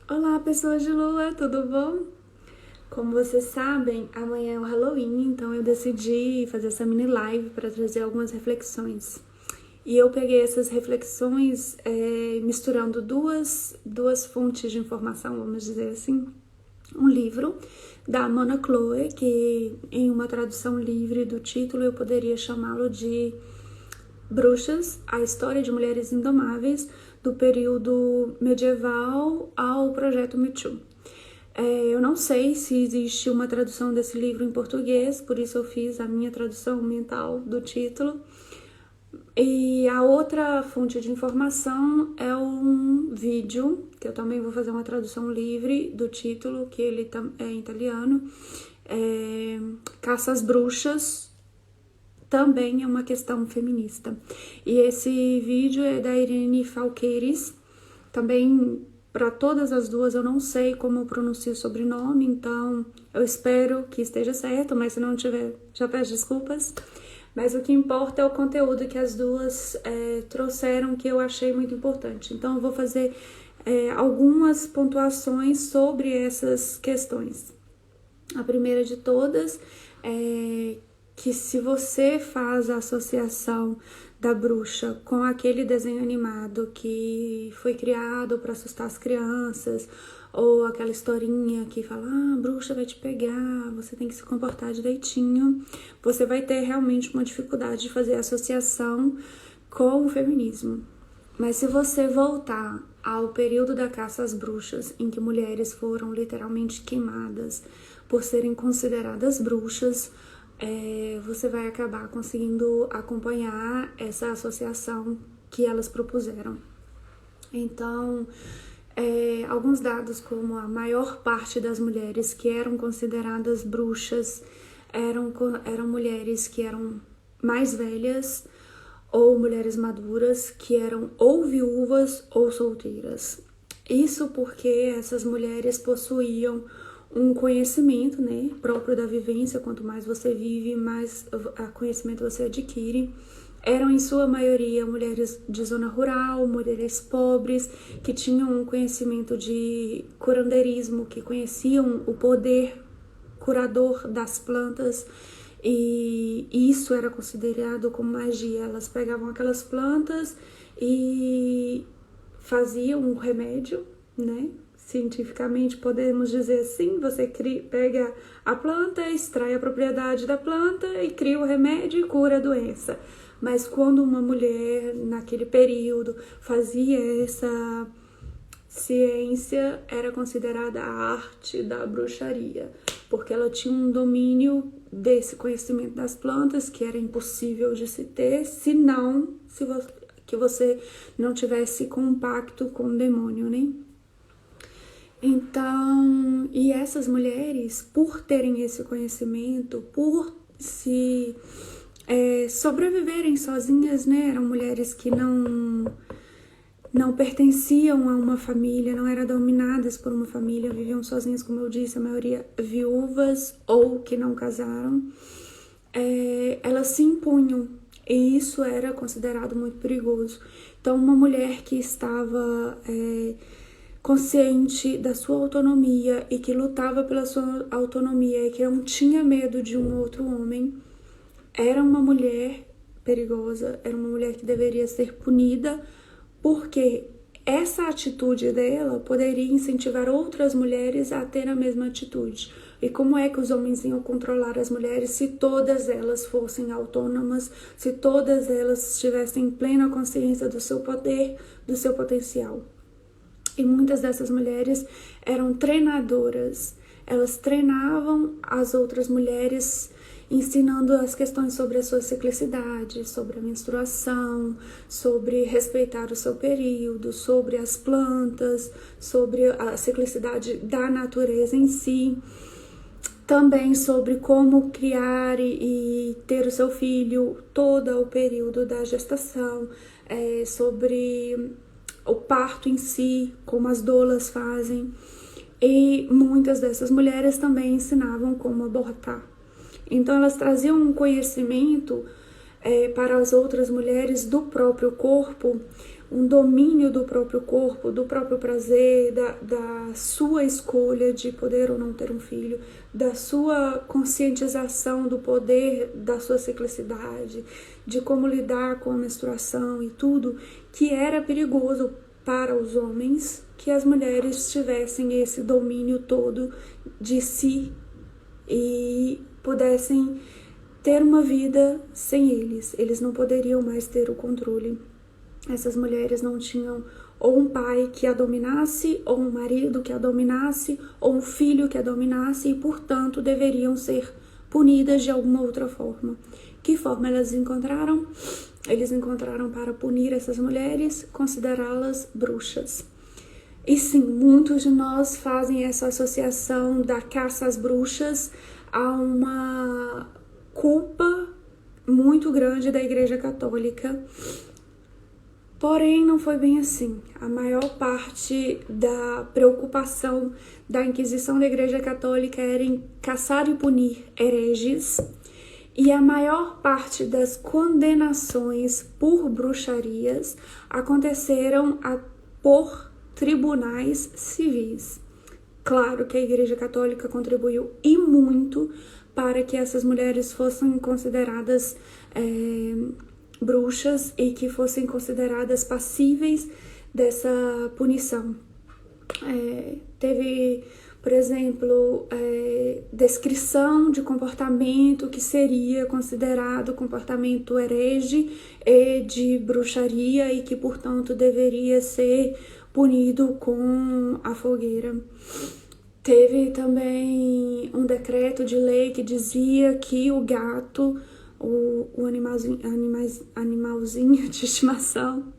Olá, pessoas de lua, tudo bom? Como vocês sabem, amanhã é o Halloween, então eu decidi fazer essa mini live para trazer algumas reflexões. E eu peguei essas reflexões misturando duas fontes de informação, vamos dizer assim. Um livro da Mona Chloe, que em uma tradução livre do título eu poderia chamá-lo de Bruxas, a história de mulheres indomáveis do período medieval ao projeto Me Too. Eu não sei se existe uma tradução desse livro em português, por isso eu fiz a minha tradução mental do título. E a outra fonte de informação é um vídeo, que eu também vou fazer uma tradução livre do título, que ele é em italiano, Caça às Bruxas, também é uma questão feminista. E esse vídeo é da Irene Falqueires, também para todas as duas eu não sei como eu pronuncio o sobrenome, então eu espero que esteja certo, mas se não tiver, já peço desculpas. Mas o que importa é o conteúdo que as duas trouxeram, que eu achei muito importante. Então eu vou fazer algumas pontuações sobre essas questões. A primeira de todas é que se você faz a associação da bruxa com aquele desenho animado que foi criado para assustar as crianças, ou aquela historinha que fala, a bruxa vai te pegar, você tem que se comportar direitinho, você vai ter realmente uma dificuldade de fazer associação com o feminismo. Mas se você voltar ao período da caça às bruxas, em que mulheres foram literalmente queimadas por serem consideradas bruxas, você vai acabar conseguindo acompanhar essa associação que elas propuseram. Então, alguns dados como a maior parte das mulheres que eram consideradas bruxas eram mulheres que eram mais velhas ou mulheres maduras que eram ou viúvas ou solteiras. Isso porque essas mulheres possuíam um conhecimento, né, próprio da vivência. Quanto mais você vive, mais conhecimento você adquire. Eram, em sua maioria, mulheres de zona rural, mulheres pobres, que tinham um conhecimento de curandeirismo, que conheciam o poder curador das plantas, e isso era considerado como magia. Elas pegavam aquelas plantas e faziam um remédio, né? Cientificamente podemos dizer assim, você pega a planta, extrai a propriedade da planta e cria o remédio e cura a doença. Mas quando uma mulher, naquele período, fazia essa ciência, era considerada a arte da bruxaria, porque ela tinha um domínio desse conhecimento das plantas que era impossível de se ter, que você não tivesse compacto com o demônio, né? Então, e essas mulheres, por terem esse conhecimento, por se sobreviverem sozinhas, né? Eram mulheres que não pertenciam a uma família, não eram dominadas por uma família, viviam sozinhas, como eu disse, a maioria viúvas ou que não casaram. Elas se impunham, e isso era considerado muito perigoso. Então, uma mulher que estava consciente da sua autonomia e que lutava pela sua autonomia e que não tinha medo de um outro homem, era uma mulher perigosa, era uma mulher que deveria ser punida, porque essa atitude dela poderia incentivar outras mulheres a ter a mesma atitude. E como é que os homens iam controlar as mulheres se todas elas fossem autônomas, se todas elas tivessem plena consciência do seu poder, do seu potencial? E muitas dessas mulheres eram treinadoras. Elas treinavam as outras mulheres, ensinando as questões sobre a sua ciclicidade, sobre a menstruação, sobre respeitar o seu período, sobre as plantas, sobre a ciclicidade da natureza em si. Também sobre como criar e ter o seu filho todo o período da gestação, sobre o parto em si, como as doulas fazem. E muitas dessas mulheres também ensinavam como abortar. Então elas traziam um conhecimento para as outras mulheres do próprio corpo, um domínio do próprio corpo, do próprio prazer, da sua escolha de poder ou não ter um filho, da sua conscientização do poder da sua ciclicidade, de como lidar com a menstruação e tudo, que era perigoso para os homens que as mulheres tivessem esse domínio todo de si e pudessem ter uma vida sem eles. Eles não poderiam mais ter o controle. Essas mulheres não tinham ou um pai que a dominasse, ou um marido que a dominasse, ou um filho que a dominasse, e, portanto, deveriam ser punidas de alguma outra forma. Que forma elas encontraram? Eles encontraram para punir essas mulheres, considerá-las bruxas. E sim, muitos de nós fazem essa associação da caça às bruxas a uma culpa muito grande da Igreja Católica. Porém, não foi bem assim. A maior parte da preocupação da Inquisição da Igreja Católica era em caçar e punir hereges, e a maior parte das condenações por bruxarias aconteceram por tribunais civis. Claro que a Igreja Católica contribuiu e muito para que essas mulheres fossem consideradas bruxas e que fossem consideradas passíveis dessa punição. Teve, por exemplo, descrição de comportamento que seria considerado comportamento herege e de bruxaria e que, portanto, deveria ser punido com a fogueira. Teve também um decreto de lei que dizia que o gato, o animalzinho de estimação,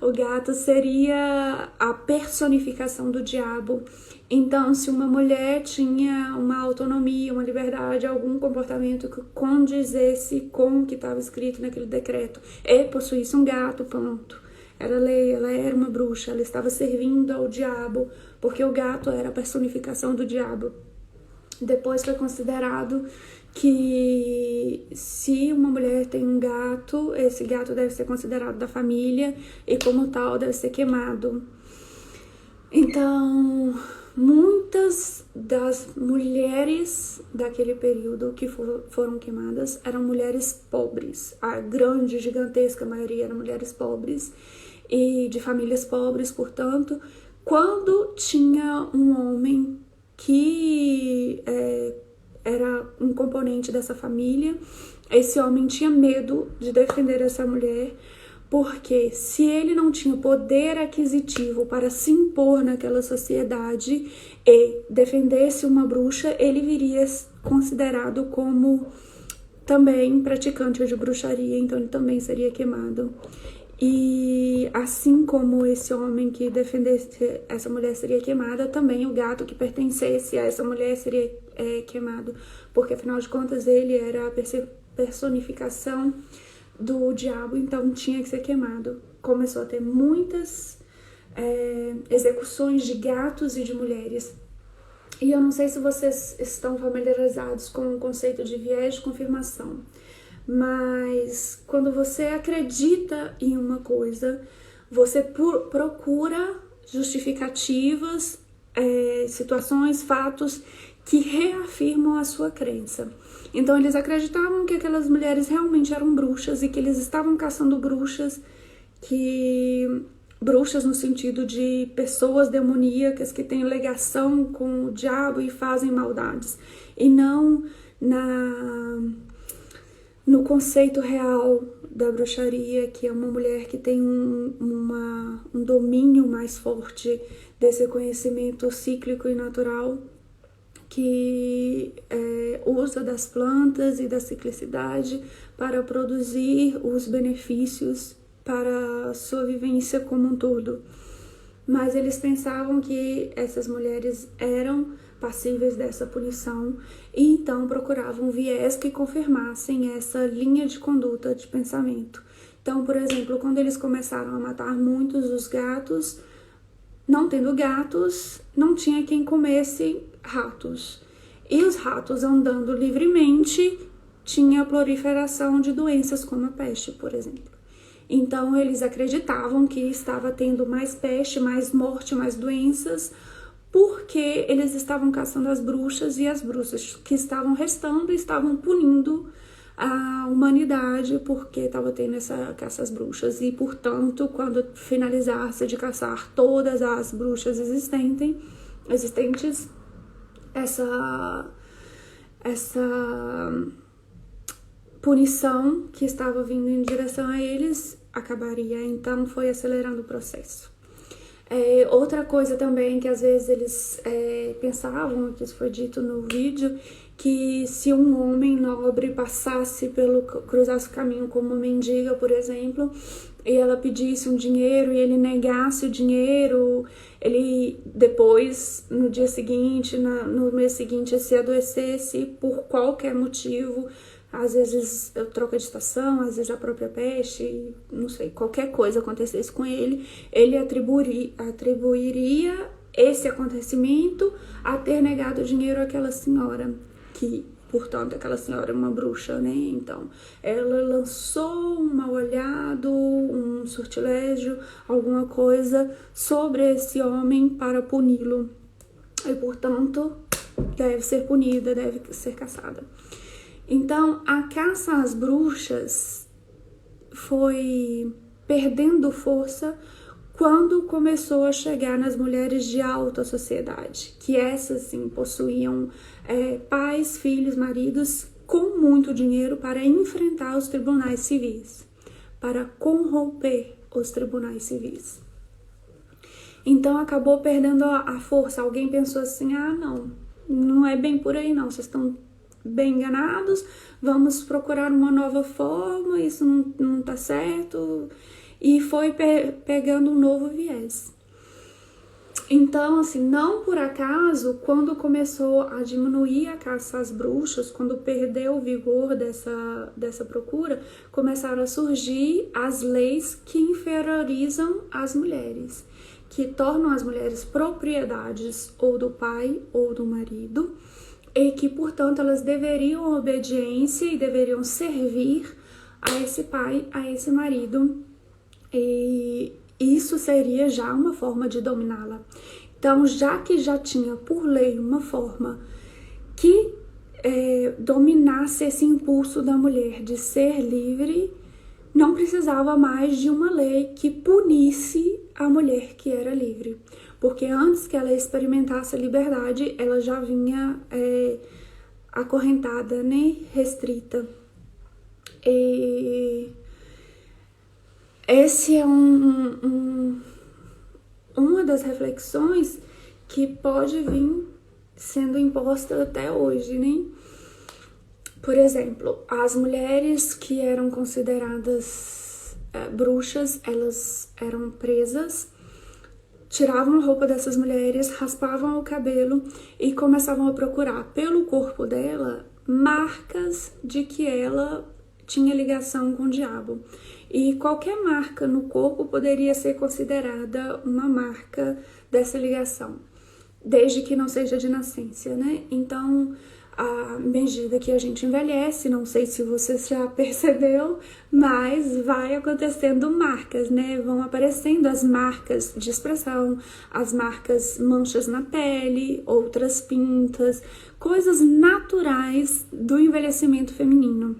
o gato seria a personificação do diabo. Então, se uma mulher tinha uma autonomia, uma liberdade, algum comportamento que condizesse com o que estava escrito naquele decreto, e possuísse um gato, pronto. Era lei, ela era uma bruxa, ela estava servindo ao diabo, porque o gato era a personificação do diabo. Depois foi considerado que se uma mulher tem um gato, esse gato deve ser considerado da família e, como tal, deve ser queimado. Então, muitas das mulheres daquele período que foram queimadas eram mulheres pobres. A grande, gigantesca maioria eram mulheres pobres e de famílias pobres, portanto. Quando tinha um homem que era um componente dessa família, esse homem tinha medo de defender essa mulher, porque se ele não tinha poder aquisitivo para se impor naquela sociedade e defendesse uma bruxa, ele viria considerado como também praticante de bruxaria, então ele também seria queimado. E assim como esse homem que defendesse essa mulher seria queimada, também o gato que pertencesse a essa mulher seria queimado, porque afinal de contas ele era a personificação do diabo, então tinha que ser queimado. Começou a ter muitas execuções de gatos e de mulheres. E eu não sei se vocês estão familiarizados com o conceito de viés de confirmação, mas quando você acredita em uma coisa, você procura justificativas, situações, fatos que reafirmam a sua crença. Então eles acreditavam que aquelas mulheres realmente eram bruxas e que eles estavam caçando bruxas, bruxas no sentido de pessoas demoníacas que têm ligação com o diabo e fazem maldades, e não no conceito real da bruxaria, que é uma mulher que tem um domínio mais forte desse conhecimento cíclico e natural, que usa das plantas e da ciclicidade para produzir os benefícios para a sua vivência como um todo. Mas eles pensavam que essas mulheres eram passíveis dessa punição e então procuravam viés que confirmassem essa linha de conduta de pensamento. Então, por exemplo, quando eles começaram a matar muitos dos gatos, não tendo gatos, não tinha quem comesse ratos. E os ratos andando livremente, tinha a proliferação de doenças como a peste, por exemplo. Então eles acreditavam que estava tendo mais peste, mais morte, mais doenças, porque eles estavam caçando as bruxas e as bruxas que estavam restando estavam punindo a humanidade porque estava tendo essa caça às bruxas. E, portanto, quando finalizasse de caçar todas as bruxas existentes, essa punição que estava vindo em direção a eles acabaria. Então, foi acelerando o processo. Outra coisa também que às vezes eles pensavam, que isso foi dito no vídeo, que se um homem nobre cruzasse o caminho com uma mendiga, por exemplo, e ela pedisse um dinheiro e ele negasse o dinheiro, ele depois, no dia seguinte, no mês seguinte, se adoecesse por qualquer motivo, às vezes troca de estação, às vezes a própria peste, não sei, qualquer coisa acontecesse com ele, ele atribuiria esse acontecimento a ter negado dinheiro àquela senhora, que, portanto, aquela senhora é uma bruxa, né? Então, ela lançou um mal olhado, um sortilégio, alguma coisa sobre esse homem para puni-lo. E, portanto, deve ser punida, deve ser caçada. Então, a caça às bruxas foi perdendo força quando começou a chegar nas mulheres de alta sociedade, que essas, sim, possuíam pais, filhos, maridos com muito dinheiro para enfrentar os tribunais civis, para corromper os tribunais civis. Então, acabou perdendo a força. Alguém pensou assim, não é bem por aí não, vocês estão bem enganados, vamos procurar uma nova forma, isso não tá certo, e foi pegando um novo viés. Então, assim, não por acaso, quando começou a diminuir a caça às bruxas, quando perdeu o vigor dessa procura, começaram a surgir as leis que inferiorizam as mulheres, que tornam as mulheres propriedades ou do pai ou do marido, e que, portanto, elas deveriam obediência e deveriam servir a esse pai, a esse marido, e isso seria já uma forma de dominá-la. Então, já que já tinha por lei uma forma que dominasse esse impulso da mulher de ser livre, não precisava mais de uma lei que punisse a mulher que era livre. Porque antes que ela experimentasse a liberdade, ela já vinha acorrentada, né? Restrita. E esse é uma das reflexões que pode vir sendo imposta até hoje, né? Por exemplo, as mulheres que eram consideradas bruxas, elas eram presas, tiravam a roupa dessas mulheres, raspavam o cabelo e começavam a procurar pelo corpo dela marcas de que ela tinha ligação com o diabo. E qualquer marca no corpo poderia ser considerada uma marca dessa ligação, desde que não seja de nascença, né? Então, à medida que a gente envelhece, não sei se você já percebeu, mas vai acontecendo marcas, né? Vão aparecendo as marcas de expressão, as marcas manchas na pele, outras pintas, coisas naturais do envelhecimento feminino.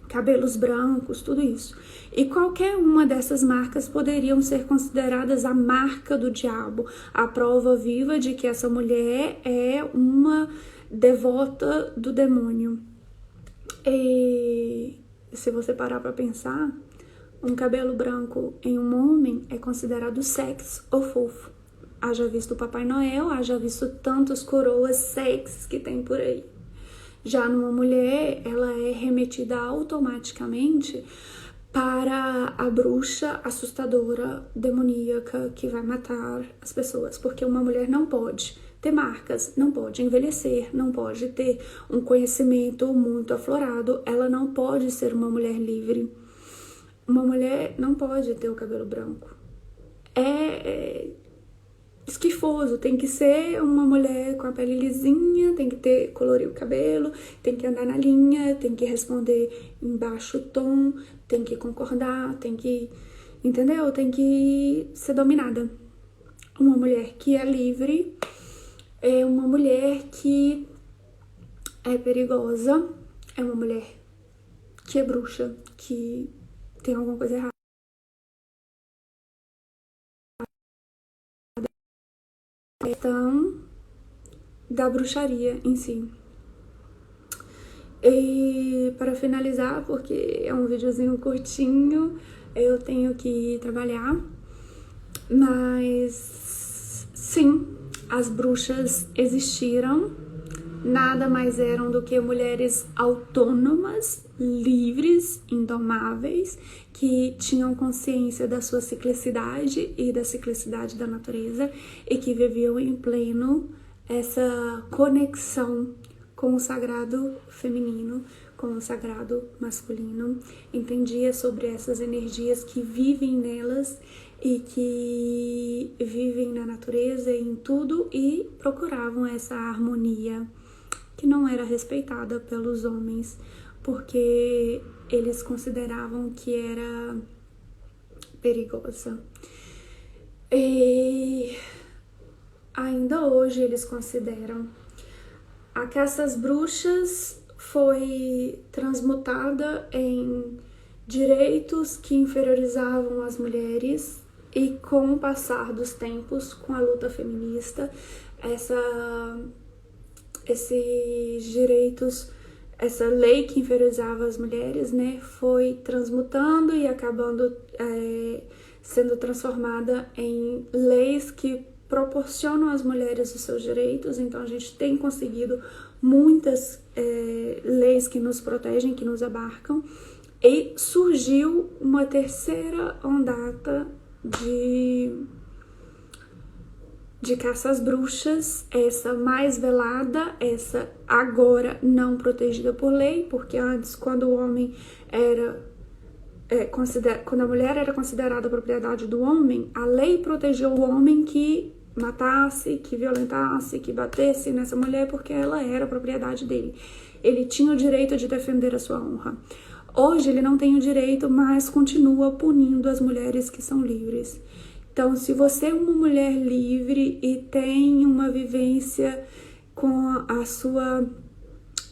Cabelos brancos, tudo isso. E qualquer uma dessas marcas poderiam ser consideradas a marca do diabo, a prova viva de que essa mulher é uma devota do demônio. E se você parar para pensar, um cabelo branco em um homem é considerado sexy ou fofo. Haja visto o Papai Noel, haja visto tantos coroas sexys que tem por aí. Já numa mulher, ela é remetida automaticamente para a bruxa assustadora, demoníaca, que vai matar as pessoas. Porque uma mulher não pode ter marcas, não pode envelhecer, não pode ter um conhecimento muito aflorado, ela não pode ser uma mulher livre. Uma mulher não pode ter o cabelo branco. estifoso, tem que ser uma mulher com a pele lisinha, tem que colorir o cabelo, tem que andar na linha, tem que responder em baixo tom, tem que concordar, tem que, entendeu? Tem que ser dominada. Uma mulher que é livre é uma mulher que é perigosa, é uma mulher que é bruxa, que tem alguma coisa errada. Questão da bruxaria em si. E para finalizar, porque é um videozinho curtinho, eu tenho que trabalhar, mas sim, as bruxas existiram, nada mais eram do que mulheres autônomas, livres, indomáveis, que tinham consciência da sua ciclicidade e da ciclicidade da natureza e que viviam em pleno essa conexão com o sagrado feminino, com o sagrado masculino, entendia sobre essas energias que vivem nelas e que vivem na natureza e em tudo e procuravam essa harmonia que não era respeitada pelos homens, porque eles consideravam que era perigosa. E ainda hoje eles consideram. A caça às bruxas foi transmutada em direitos que inferiorizavam as mulheres e com o passar dos tempos, com a luta feminista, esses direitos, essa lei que inferiorizava as mulheres, né, foi transmutando e acabando sendo transformada em leis que proporcionam às mulheres os seus direitos. Então a gente tem conseguido muitas leis que nos protegem, que nos abarcam, e surgiu uma terceira ondata de caça às bruxas, essa mais velada, essa agora não protegida por lei, porque antes, quando o homem era quando a mulher era considerada propriedade do homem, a lei protegeu o homem que matasse, que violentasse, que batesse nessa mulher, porque ela era propriedade dele. Ele tinha o direito de defender a sua honra. Hoje ele não tem o direito, mas continua punindo as mulheres que são livres. Então, se você é uma mulher livre e tem uma vivência com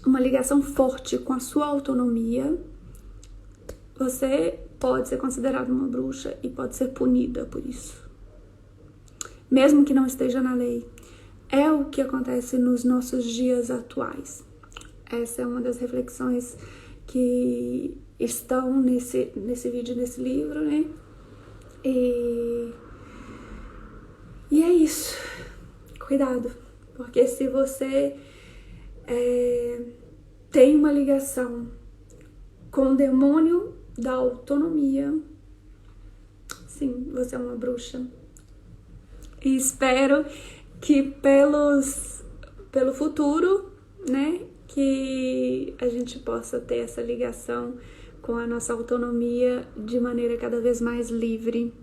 uma ligação forte com a sua autonomia, você pode ser considerada uma bruxa e pode ser punida por isso. Mesmo que não esteja na lei. É o que acontece nos nossos dias atuais. Essa é uma das reflexões que estão nesse vídeo, nesse livro, né? E é isso. Cuidado. Porque se você tem uma ligação com o demônio da autonomia, sim, você é uma bruxa. E espero que pelo futuro, né, que a gente possa ter essa ligação com a nossa autonomia de maneira cada vez mais livre,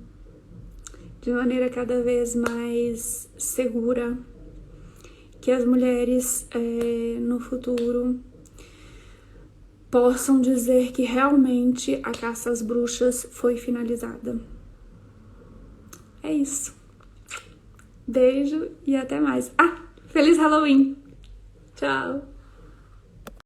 de maneira cada vez mais segura, que as mulheres no futuro possam dizer que realmente a caça às bruxas foi finalizada. É isso. Beijo e até mais. Feliz Halloween! Tchau!